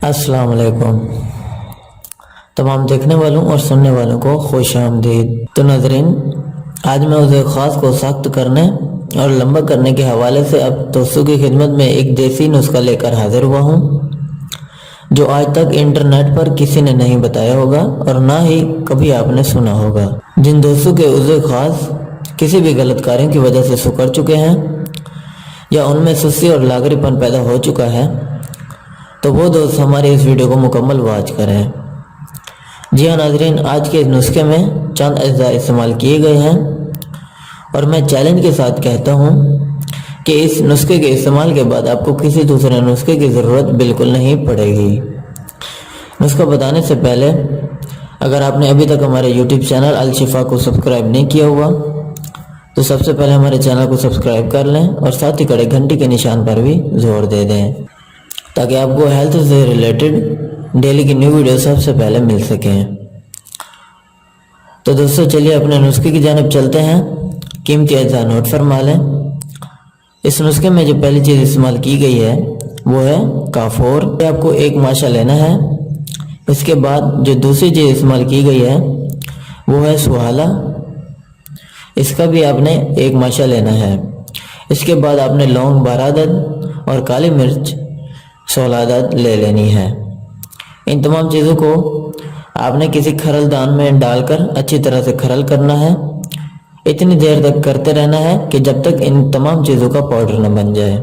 अस्सलाम वालेकुम। तमाम देखने वालों और सुनने वालों को खुश आमदीद। तो नाज़रीन, आज मैं उसे ख़ास को सख्त करने और लंबा करने के हवाले से अब दोस्तों की खिदमत में एक देसी नुस्खा लेकर हाजिर हुआ हूँ, जो आज तक इंटरनेट पर किसी ने नहीं बताया होगा और ना ही कभी आपने सुना होगा। जिन दोस्तों के उसे ख़ास किसी भी गलत कार्य की वजह से सुकड़ चुके हैं या उनमें सुस्ती और लागरीपन पैदा हो चुका है, तो वो दोस्त हमारे इस वीडियो को मुकम्मल वॉच करें। जी हाँ नाज़रीन, आज के इस नुस्खे में चंद अज्जा इस्तेमाल किए गए हैं और मैं चैलेंज के साथ कहता हूँ कि इस नुस्खे के इस्तेमाल के बाद आपको किसी दूसरे नुस्खे की ज़रूरत बिल्कुल नहीं पड़ेगी। नुस्खा बताने से पहले अगर आपने अभी तक हमारे यूट्यूब चैनल अल शिफा को सब्सक्राइब नहीं किया हुआ तो सबसे पहले हमारे चैनल को सब्सक्राइब कर लें और साथ ही खड़े घंटी के निशान पर भी जोर दे दें, ताकि आपको हेल्थ से रिलेटेड डेली की न्यू वीडियो सबसे पहले मिल सकें। तो दोस्तों चलिए अपने नुस्खे की जानिब चलते हैं। कीमती अज्जा नोट फरमा लें। इस नुस्खे में जो पहली चीज़ इस्तेमाल की गई है वो है काफोर। आपको एक माशा लेना है। इसके बाद जो दूसरी चीज़ इस्तेमाल की गई है वो है सुहाला। इसका भी आपने एक माशा लेना है। इसके बाद आपने लौंग 12 अदद और काली मिर्च 16 अदद ले लेनी है। इन तमाम चीज़ों को आपने किसी खरल दान में डालकर अच्छी तरह से खरल करना है। इतनी देर तक करते रहना है कि जब तक इन तमाम चीज़ों का पाउडर न बन जाए।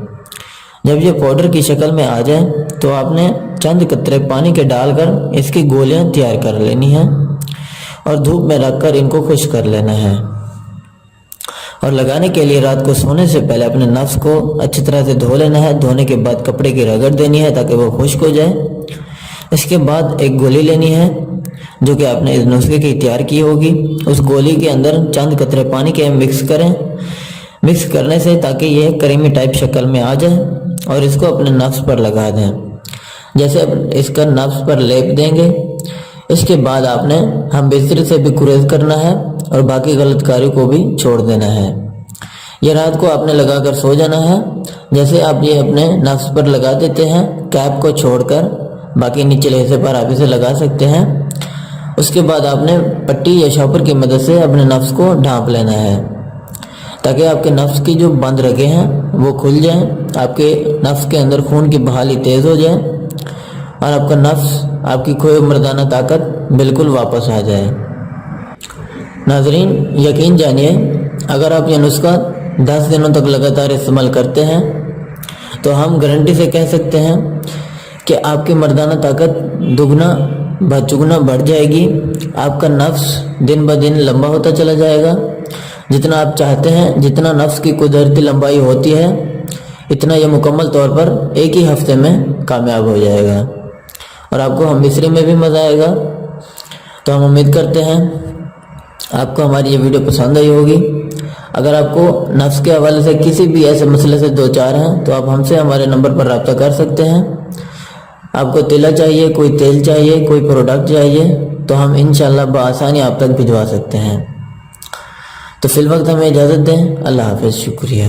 जब ये पाउडर की शक्ल में आ जाए तो आपने चंद कतरे पानी के डालकर इसकी गोलियां तैयार कर लेनी है और धूप में रखकर इनको खुश्क कर लेना है। और लगाने के लिए रात को सोने से पहले अपने नफ्स को अच्छी तरह से धो लेना है। धोने के बाद कपड़े की रगड़ देनी है ताकि वो खुश्क हो जाए। इसके बाद एक गोली लेनी है जो कि आपने इस नुस्खे की तैयार की होगी। उस गोली के अंदर चंद कतरे पानी के मिक्स करें। मिक्स करने से ताकि ये करीमी टाइप शक्ल में आ जाए और इसको अपने नफ्स पर लगा दें। जैसे इसका नफ्स पर लेप देंगे, इसके बाद आपने हम बिस्तर से भी गुरेज करना है और बाकी गलत कार्यों को भी छोड़ देना है। ये रात को आपने लगाकर सो जाना है। जैसे आप ये अपने नफ्स पर लगा देते हैं, कैप को छोड़कर बाकी निचले हिस्से पर आप इसे लगा सकते हैं। उसके बाद आपने पट्टी या शॉपर की मदद से अपने नफ्स को ढांप लेना है ताकि आपके नफ्स की जो बंद रगे हैं वो खुल जाएं, आपके नफ्स के अंदर खून की बहाली तेज़ हो जाए और आपका नफ्स, आपकी खोई मर्दाना ताकत बिल्कुल वापस आ जाए। नाजरीन, यकीन जानिए, अगर आप ये नुस्खा 10 दिनों तक लगातार इस्तेमाल करते हैं तो हम गारंटी से कह सकते हैं कि आपकी मर्दाना ताकत दुगना बचुगना बढ़ जाएगी। आपका नफ्स दिन ब दिन लंबा होता चला जाएगा। जितना आप चाहते हैं, जितना नफ्स की कुदरती लंबाई होती है, इतना यह मुकम्मल तौर पर एक ही हफ्ते में कामयाब हो जाएगा और आपको हम मिस्री में भी मज़ा आएगा। तो हम उम्मीद करते हैं आपको हमारी ये वीडियो पसंद आई होगी। अगर आपको नफ्स के हवाले से किसी भी ऐसे मसले से दो चार हैं तो आप हमसे हमारे नंबर पर रब्ता कर सकते हैं। आपको तिला चाहिए, कोई तेल चाहिए, कोई प्रोडक्ट चाहिए, तो हम इंशाल्लाह बआसानी आप तक भिजवा सकते हैं। तो फिल वक्त हमें इजाज़त दें। अल्लाह हाफ़िज़। शुक्रिया।